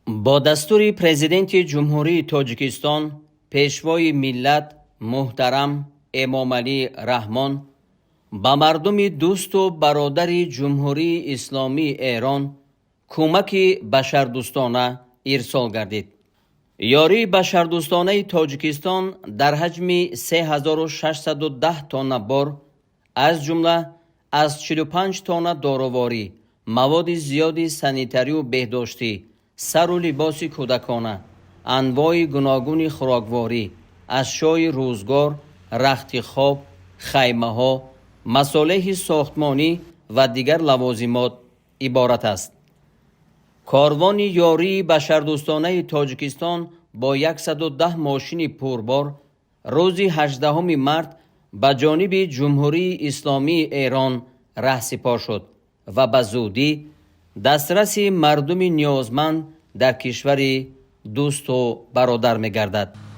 با دستور پرزیدنت جمهوری تاجیکستان پیشوای ملت محترم امام علی رحمان با مردم دوست و برادر جمهوری اسلامی ایران کمک بشردوستانه ارسال گردید. یاری بشردوستانه تاجیکستان در حجم 3610 تن بار از جمله از 45 تن دارواری، مواد زیادی سانیتری و بهداشتی، سر و لباس کودکانه، انواع گوناگون خوراکواری، اشیای روزگار، رخت خواب، خیمه ها، مصالح ساختمانی و دیگر لوازمات عبارت است. کاروان یاری بشردوستانه تاجیکستان با 110 ماشین پربار روز 18 مارس به جانب جمهوری اسلامی ایران رهسپار شد و به زودی دسترس مردم نیازمند در کشور دوست و برادر می گردد.